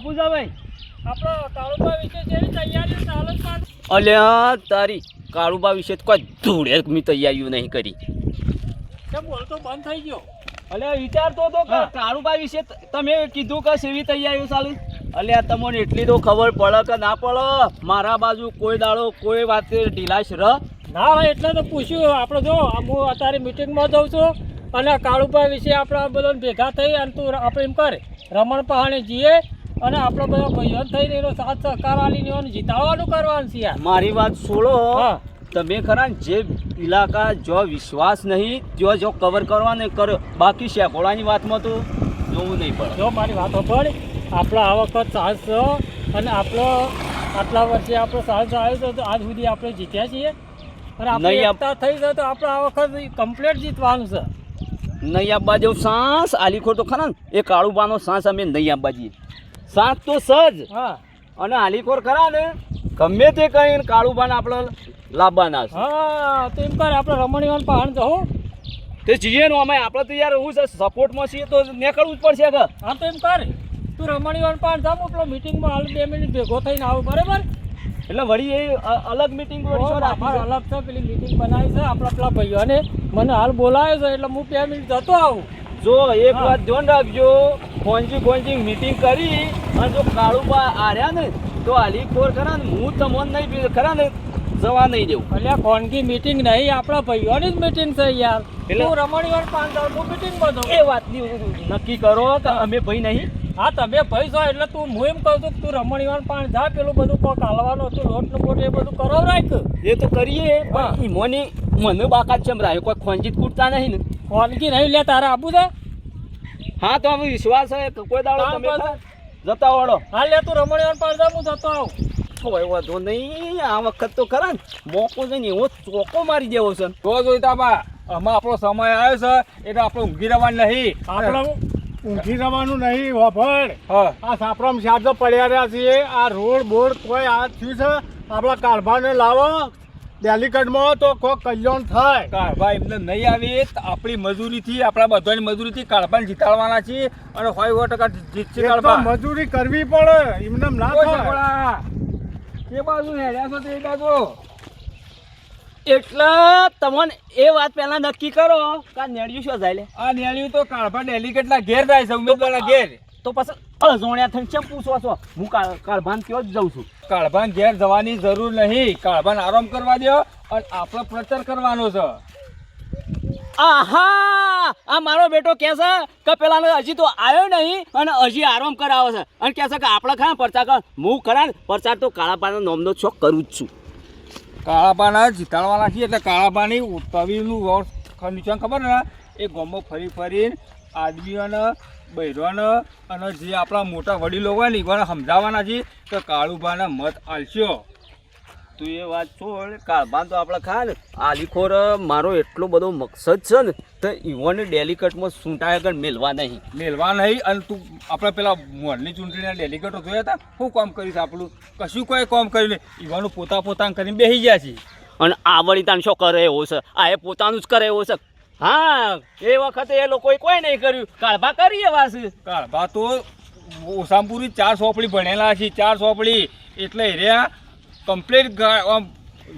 પૂજાભાઈ આપણો કાળુબા વિશે જેવી તૈયારી ચાલે છે અલ્યા તારી કાળુબા વિશે તો કોઈ ધૂળે મેં તૈયારીઓ નહીં કરી. કેમ બોલતો બંધ થઈ ગયો? અલ્યા વિચારતો તો કે કાળુબા વિશે તમે કીધું કે સેવી તૈયારીઓ ચાલે. અલ્યા તમને એટલી તો ખબર પડે કે ના પડે મારા બાજુ કોઈ દાડો કોઈ વાત ઢીલાશ રહ ના ભાઈ એટલે તો પૂછ્યું. આપણે જો હું અત્યારે મિટિંગમાં જાઉં છું અને કાળુબા વિશે આપણા બધાને ભેગા થઈ અને તું આપણે એમ કરે રમણ પહાણે જઈએ અને આપણે બધા ભાઈઓ થઈને એનો સાથ સહકાર આલીને એને જીતાડવાનું કરવાનું છે યાર. મારી વાત છોડો. હા તમે ખરા જે ઇલાકા જો વિશ્વાસ નહીં જો કવર કરવાને કરો બાકી શેકોડાની વાતમાં તો જોવું નહીં પડે. જો મારી વાત સાંભળ, આપણો આ વખત સાહસ છે અને આપણો આટલા વર્ષે આપણો સાહસ આવ્યો તો આજ સુધી આપણે જીત્યા છીએ અને આપણે નહીં એકતા થઈ જાય તો આપણે આ વખત કમ્પ્લીટ જીતવાનું છે. નહીં આપવા જેવું સાંસ આલીખોર તો ખરા ને એ કાળુબાનો સાંસ અમે નહીં આપવા જઈએ. સાંસ તો સજ હા અને આલીખોર ખરા ને ગમે તે કહીને કાળુબાને આપણે લાવવાના છે. હા તો એમ કરે આપણે રમણીવાન પહાડ જાઓ તે જઈએ ને અમે આપણે તો યાર હું છે સપોર્ટમાં છીએ તો નીકળવું જ પડશે કે. હા તો એમ કરે તું રમણીવાન પહાડ જા મોકલો મિટિંગમાં હાલ 2 મિનિટ ભેગો થઈને આવું બરાબર. એટલે વળી એ અલગ મીટિંગ અમારે અલગ છે પેલી મિટિંગ બનાવી છે આપણા પેલા ભાઈઓને મને હાલ બોલાવે છે એટલે હું 2 મિનિટ જતો આવું. જો એક વાત ધ્યાન રાખજો ખોંજી મીટિંગ કરી અને જો કાળુબા આર્યા ને તો આલીખોર ખરા ને હું તમને નહીં ખરા ને જવા નહીં દેવું. અલ્યા કોણકી મીટિંગ નહીં આપણા ભાઈઓની જ મીટિંગ છે યાર. એટલે તું રમણીવાન પહાડ જાવ હું મિટિંગમાં જાઉં. એ વાતની નક્કી કરો કે અમે ભાઈ નહીં. હા તમે ભાઈ છો એટલે તું હું એમ કહું છું કે તું રમણીવાન પાણી જા પેલું બધું કોક હાલવાનું હતું લોટનું પોટ એ બધું કરો રાખ. એ તો કરીએ પણ ઈમોની મને બાકાત ચમ રાખ્યો કોઈ ખોંજી કૂટતા નહીં ને. કોણકી નહીં લે તારે આપું છે. હા તો અમે વિશ્વાસ છે કે કોઈ દાડો તમે જતા વાળો. હા લે તું રમણીવાન પાણી જા હું જતો આવું. કોઈ વાંધો નહીં આ વખત તો ખરા ને મોકો છે ને એવો ચોકો મારી દેવો છે. તો જોઈતા બા આમાં આપણો સમય આવ્યો છે એટલે આપણે ઊંઘી રહેવાનું નહીં. આપણે ઊંઘી જવાનું નહીં વાપર. હા આ સાપરામાં શારદો પડ્યા રહ્યા છીએ. આ રોડ બોર્ડ કોઈ આ થયું છે આપણા કારભારને લાવો ડેલિકેટમાં તો કોઈ કલ્યાણ થાય. કાળભા એમને નહીં આવી તો આપણી મજૂરીથી આપણા બધાની મજૂરીથી કાળભાને જીતાડવાના છીએ અને 100% જીતશે એક તો કાળભા. મજૂરી કરવી પડે એમને ના કોઈ થાય. સગવડા. એ બાજુ હેડ્યા છો તે બાજુ એટલે તમને એ વાત પહેલા નક્કી કરો કે આ નેડિયું શું જાય લે. આ નેળ્યું તો કાળભા ડેલિકેટના ઘેર જાય છે ઉમેદવારના ઘેર. તો પછી અજોણ્યા થઈને કેમ પૂછો છો? હું કાળભાન ત્યાં જ જાઉં છું. કાળભાને ઘેર જવાની જરૂર નહીં. કાળભાને આરામ કરવા દો અને આપણો પ્રચાર કરવાનો છે. આહા આ મારો બેટો કહે છે કે પેલા હજી તો આવ્યો નહીં અને હજી આરામ કરાવે છે અને કહે છે કે આપણે ખરા પ્રચાર કર. હું ખરા ને પ્રચાર તો કાળાપાના નામનો શોખ કરું જ છું. કાળાબાના જીતાડવાના છીએ એટલે કાળાબાની તવીનું નિશાન ખબર ને એ ગામમાં ફરી ફરીને આદમીઓને બૈરોને અને જે આપણા મોટા વડીલો હોય ને એને સમજાવવાના છીએ કે કાળુબાના મત આલશો. તું એ વાત છોડ કાળભાન તો આપણે ખા ને આલીખોર મારો એટલો બધો મકસદ છે ને તો ઈવોને ડેલિકેટમાં સૂંટાય આગળ મેળવા નહીં. મેળવા નહીં. અને તું આપણે પેલા મોરની ચૂંટણીના ડેલિકેટો જોયા હતા શું કામ કરીશ આપણું કશું કોઈ કામ કર્યું નહીં. ઈવાનું પોતાનું કરીને બેસી ગયા છે. અને આ વળી તાન શું કરે એવો છે આ એ પોતાનું જ કરે એવો છે. હા એ વખતે એ લોકોએ કોઈ નહીં કર્યું કાળભા કરી એવા છે. કાળભા તો ઓસામપુરી 4 સોપડી ભણેલા છે 4 સોપડી એટલે રહ્યા કમ્પ્લીટ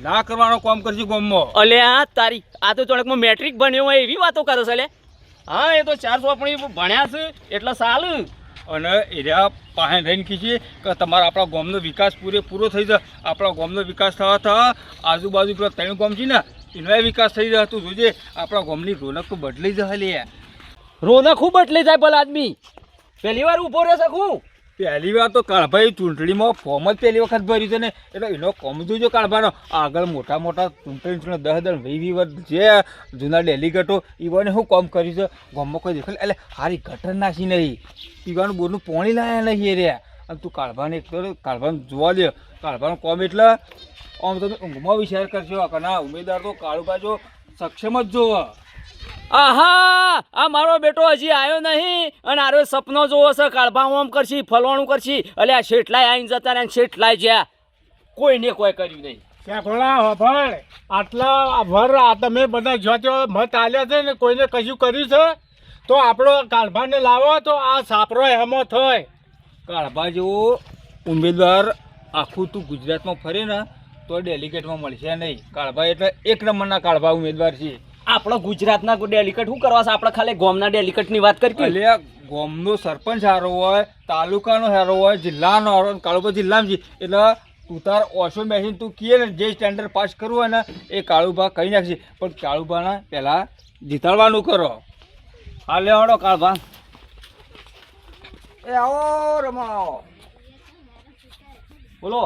ના કરવાનો કામ કરશે ગામમાં. અલ્યા તારી આ તો ચોડકમાં મેટ્રિક ભણ્યો હોય એવી વાતો કરે છે લે. હા એ તો 400 આપણી ભણ્યા છે એટલે સારું. અને એરિયા પાસે રહીને કહીએ કે તમારા આપણા ગામનો વિકાસ પૂરેપૂરો થઈ જાય. આપણા ગામનો વિકાસ થવા આજુબાજુ પેલા 3 ગામ છે ને એનો વિકાસ થઈ જાય. તું જોજે આપણા ગામની રોનક તો બદલાઈ જાય લે. રોનક ખૂબ બદલાઈ જાય ભલા આદમી. પહેલી વાર ઊભો રહે શકું. પહેલી વાર તો કાળભાઈ ચૂંટણીમાં ફોર્મ જ પહેલી વખત ભર્યું છે ને એટલે એનો કોમ જોજો કાળભાનો. આગળ મોટા ચૂંટણી 10-10 20 વર્ષ જે જૂના ડેલિગેટો ઈવાને શું કામ કર્યું છે ગામમાં કોઈ દેખાય એટલે હારી ગટર નાખી નહીં. ઈવાનું બોરનું પાણી લાયા નહીં રહ્યા. અને તું કાળભાને એક તો કાળભાને જોવા દે. કાળભાનો કોમ એટલે આમ તમે ઊંઘમાં વિચાર કરશો કે ના ઉમેદવાર તો કાળુબા જો સક્ષમ જ જોવો. આહા આ મારો બેટો હજી આવ્યો નહીં અને આરો સપનો જોવો છે કાળભા ઓમ કરશી ફલવાનું કરશી. અલ્યા શેઠલાય આવીને જતા ને શેઠલાય જ્યાં કોઈને કોઈ કર્યું નહીં. શેખોડા વાપર. આટલા વર આ તમે બધા જો મત આલ્યા છે ને કોઈને કશું કર્યું છે તો આપણો કારભારને લાવો તો આ સાપરો એમો થાય. કાળભા જેવો ઉમેદવાર આખું તું ગુજરાતમાં ફરે ને તો ડેલિકેટમાં મળશે નહીં. કાળભા એટલે એક નંબરના કાળભા ઉમેદવાર છે. આપણો ગુજરાતના ડેલિકેટ શું કરવા છે? આપણે ખાલી ગામના ડેલિકેટની વાત કરી. એટલે ગામનો સરપંચ સારો હોય, તાલુકાનો સારો હોય, જિલ્લાનો સારો હોય, કાળુભા જિલ્લામાં છે એટલે તું તાર ઓછો બેસીને તું કહે ને જે સ્ટેન્ડર્ડ પાસ કરવું હોય ને એ કાળુભા કહી નાખશે. પણ કાળુભાના પહેલાં જીતાડવાનું કરો. હા લેવાડો કાળભા. એ આવો રમાવો. બોલો.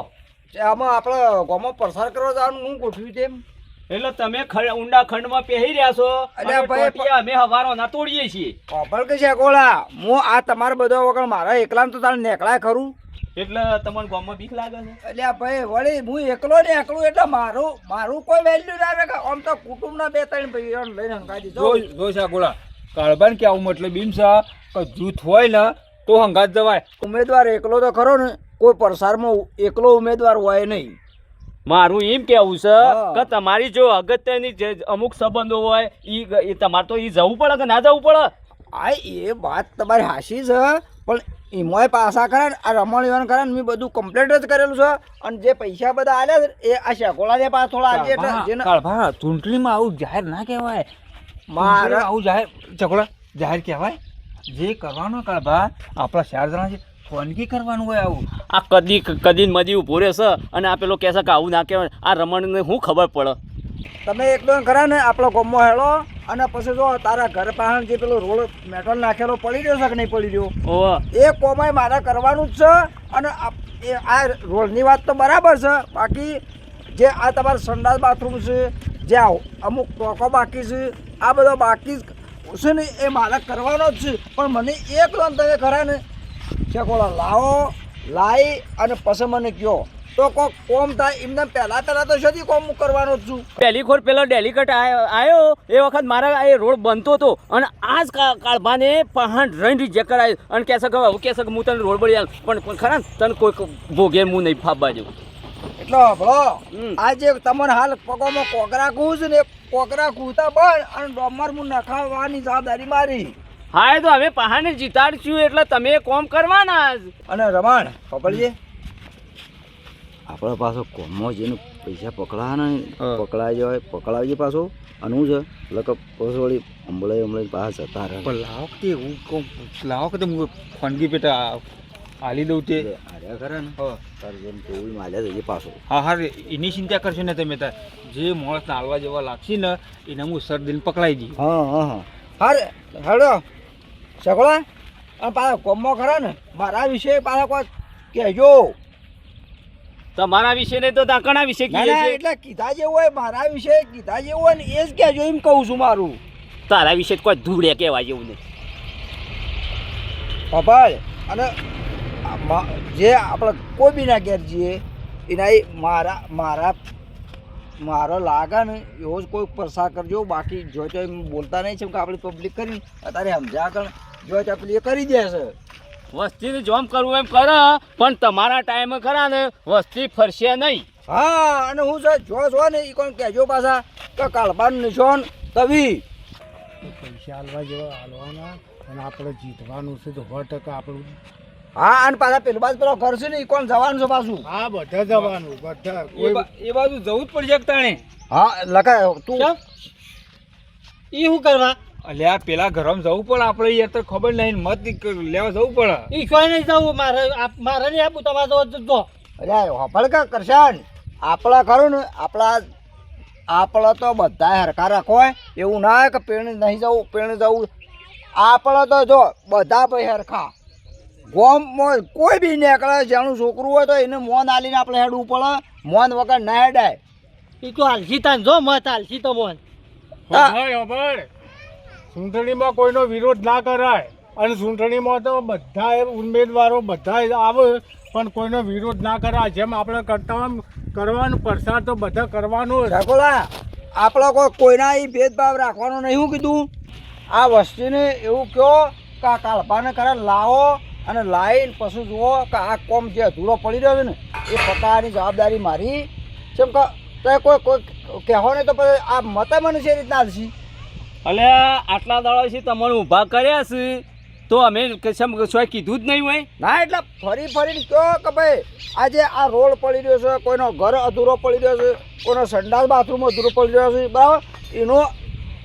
આમાં આપણે ગામમાં પ્રસાર કરવા જવાનું હું ગોઠવ્યું તેમ. એટલે તમે ઊંડા ખંડમાં પહેરી રહ્યા છો અલ્યા અને ભાઈ, ટોટિયા અમે હવારો ના તોડીએ છીએ. ખબર કે છે ગોળા હું આ તમારા બધા વગર મારા એકલાને તો તારે નેકળાય ખરું. એટલે તમને ગામમાં બીક લાગે છે? એટલે આ ભાઈ વળી હું એકલો ને એકલું એટલે મારું કોઈ વેલ્યુ ના રહે. આમ તો કુટુંબના 2-3 ભાઈઓ લઈને હંગાઈ દીધો. જો શાકોલા કાળભાને કે આવું મતલબ એમ છે કે જૂથ હોય ને તો હંગાત જવાય. ઉમેદવાર એકલો તો ખરો ને, કોઈ પ્રસારમાં એકલો ઉમેદવાર હોય નહીં. મારું એમ કેવું છે હા. કે તમારી જો અગત્યની જે અમુક સંબંધો હોય ઈ તમારે તો ઈ જવું પડે કે ના જવું પડે? આ એ વાત તમારી હાશી છે, પણ એમાંય પાછા ખરા ને આ રમણીઓને ખરા ને મેં બધું કમ્પ્લીટ જ કરેલું છે. અને જે પૈસા બધા આલ્યા છે એ આ શેકોળાને પાછા થોડા આજે એટલે જેને કાળભા ચૂંટણીમાં આવું જાહેર ના કહેવાય. મારા આવું જાહેર ચકોડા જાહેર કહેવાય. જે કરવાનું કાળભા આપણા 4 જણા છે ફોનકી કરવાનું હોય. આવું આ કદી મદી ઉભો રહેશે અને આ પેલો કહેશે કે આવું ના કહેવાય. આ રમણને શું ખબર પડે? તમે એકદમ ખરા ને આપણો ગમો હેળો અને પછી જો તારા ઘર પાસે જે પેલો રોડ મેટલ નાખેલો પડી રહ્યો છે કે નહીં પડી રહ્યો, ઓહ એ કોમાય મારે કરવાનું જ છે. અને આ રોડની વાત તો બરાબર છે, બાકી જે આ તમારા સંડાસ બાથરૂમ છે, જે અમુક ટોકો બાકી છે, આ બધો બાકી છે ને એ મારે કરવાનો જ છે. પણ મને એક લોન તમે ખરા ને ચકોડા લાવો, લાવી અને પછી મને કહો તો કોક કોમ થાય. એમને પહેલા તો શોધી કોમ હું કરવાનો જ છું. પહેલી ખોર પેલો ડેલિકેટ આવ્યો એ વખત મારા એ રોડ બનતો હતો અને આ જ કાળભાને પહાણ રહીને રિજેક્ટ કરાયો અને કહેશે કે હું કહેશે કે હું તને રોડ બળી આવું. પણ ખરા ને તને કોઈ ભોગે હું નહીં ફાવવા જેવું. એટલે હભળો, આ જે તમને હાલ પગોમાં કોકરા કૂદ છે ને એ કોકરા કૂદતા બંધ અને ડોમર હું નખાવવાની જવાબદારી મારી. હા એ તો હવે પહાને જીતાડશું એટલે તમે કોમ કરવાના જ. અને રમણ ખબર છે આપણે પાછો કોમમાં જેને પૈસા પકડાઈ જવાય પકડાવીએ પાછો. અને શું છે એટલે પછી વળી અંબળાઈ પાછા જતા રહે. પણ લાવો કે એવું કહું, લાવો કે હું ફોનકી પેટા હાલી દઉં તે આર્યા ખરા ને તારે જેમ કેવું માલ્યા જઈએ પાછો. હા હા એની ચિંતા કરશો ને તમે તાર. જે માણસ નાલવા જેવા લાગશે ને એને હું સરદીને પકડાઈ દઈએ. હા હારે હેડો સગળા. અને પાછા કોમમાં ખરા ને મારા વિશે પાછા કોઈ કહેજો. તમારા વિશે નહીં તો તાકણા વિશે ના કહીએ ના છીએ. એટલે કીધા જેવું હોય મારા વિશે કીધા જેવું હોય ને એ જ કહેજો એમ કહું છું મારું. તારા વિશે કોઈ ધૂળે કહેવાય જેવું નહીં. ખબર અને જે આપણે કોઈ બી ના ઘેર જઈએ એના મારો લાગે ને એવો જ કોઈ પ્રસાર કરજો. બાકી જો તો એમ બોલતા નહીં છે કે આપણે પબ્લિક કરી અત્યારે સમજ્યા કર જો તો પેલી એ કરી દે છે. વસ્તીને જોમ કરવું એમ કરે પણ તમારા ટાઈમે ખરા ને વસ્તી ફરશે નહીં. હા અને હું છે જો ને એ કોણ કહેજો પાછા કે કાળબાનું નિશાન તવી પૈસા હાલવા જેવા હાલવાના અને આપણે જીતવાનું છે તો 100% આપણું. હા અને પાછા પેલું બાજુ પેલો ઘર છે ને એ કોણ જવાનું છે પાછું. હા બધા જવાનું બધા એ બાજુ જવું જ પડશે એક તાણે. હા લખાય તું એ શું કરવા? અલ્યા પેલા ઘરમાં જવું પડે આપણે યાર તો ખબર નહીં મત લેવા જવું પડે. એ કોઈ નહીં જવું મારે નહીં આપું તમારે જો. અરે હોપળ કા કરશાન આપણા ખરું ને આપણા તો બધા હરખા રાખવાય એવું ના હોય કે પેણે નહીં જવું પેણે જવું. આપણા તો જો બધા ભાઈ હરખા ગોમમાં કોઈ બી નીકળે જેનું છોકરું હોય તો એને મોન આલીને આપણે હેડવું પડે. મોન વગર ના હેડાય. એ તો હાલસી તાન જો મત હાલસી તો મોન. ચૂંટણીમાં કોઈનો વિરોધ ના કરાય અને ચૂંટણીમાં તો બધા ઉમેદવારો બધા આવે પણ કોઈનો વિરોધ ના કરાય. જેમ આપણે કરતા કરવાનું પ્રસાર તો બધા કરવાનો જ. રઘોલા આપણે કોઈના એ ભેદભાવ રાખવાનો નહીં. હું કીધું આ વસ્તીને એવું કહો કે આ કાળભાને કરે લાવો અને લાવીને પછી જુઓ કે આ કોમ જે અધૂરો પડી રહ્યો છે ને એ પકાવવાની જવાબદારી મારી. જેમ કે તો કોઈ કહેવો નહીં તો પછી આ મતે મને છે રીતના હાલશી. એટલે આટલા દાડાથી તમને ઊભા કર્યા છે તો અમે કશમ કશું કીધું જ નહીં હોય. ના એટલે ફરી ફરીને કહો કે ભાઈ આજે આ રોડ પડી રહ્યો છે, કોઈનો ઘર અધૂરો પડી રહ્યો છે, કોઈનો સંડાસ બાથરૂમ અધૂરો પડી રહ્યો છે, બરાબર, એનો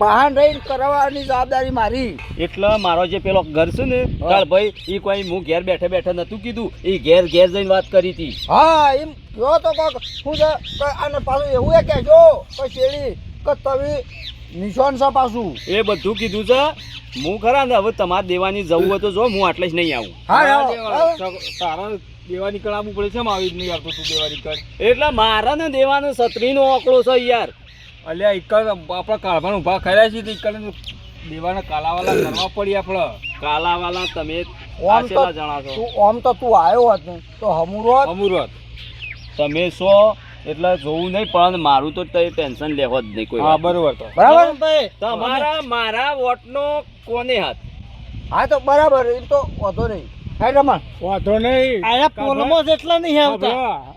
બહાર રહીને કરવાની જવાબદારી મારી. એટલે મારો જે પેલો ઘર છે ને કાળભાઈ એ કોઈ હું ઘેર બેઠા બેઠા નતું કીધું, એ ઘેર જઈને વાત કરી હતી. હા એમ કહો તો કોક શું છે કે આને પાછું એવું એ કહેજો કે શેરી કે તમે નિશાન છે પાછું એ બધું કીધું છે. હું ખરા ને હવે તમારે દેવાની જવું હોય તો જો હું આટલે જ નહીં આવું. તારા દેવાની કળ આવવું પડે છે, એમ આવી જ નહીં આવતો તું દેવાની કળ. એટલે મારા ને દેવાનો છત્રીનો આંકડો છે યાર. અલ્યા ઈકળ આપણા કાળભાને ઊભા કર્યા છે, ઈકળ દેવાના કાલાવાલા કરવા પડી આપણે. કાલાવાલા તમે ઓમ તો આશેલા જણા છો. ઓમ તો તું આવ્યો હોત ને તો હમુરો અમુરત. તમે છો એટલે જોવું નહીં, પણ મારું તો ટેન્શન લેવો જ નહીં કોઈ હા વાત. બરોબર તો બરાબર. ભાઈ તમારા મારા વોટનો કોને હાથ? હા તો બરાબર, એમ તો વાંધો નહીં. હે રમણ વાંધો નહીં. આયા પોલમાં જેટલા નહીં આવતા. હા,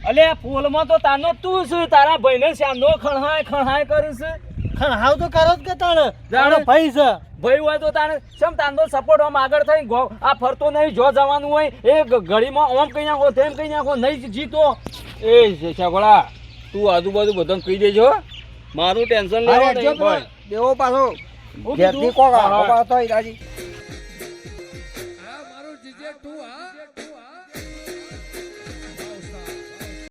અલે આ પોલમાં તો તાનો તું છે, તારા ભાઈને શ્યામનો ખણહાય કરે છે. હાવ તો કરો જ કે તાણે જાણે. ભાઈ છે ભાઈ હોય તો તાને શેમ તાનો સપોર્ટ આમ આગળ થઈને આ ફરતો નહીં, જો જવાનું હોય એ ઘડીમાં ઓમ કઈ નાખો તેમ કઈ નાખો, નહીં જીતો. એ શેષાગોળા તું આજુબાજુ બધાને કહી દેજો. મારું ટેન્શન અરે લેવા જો નહીં. દેવો પાછો હું ઘેરથી કીધું? કોક હા, હા. આવો તો ઈરાજી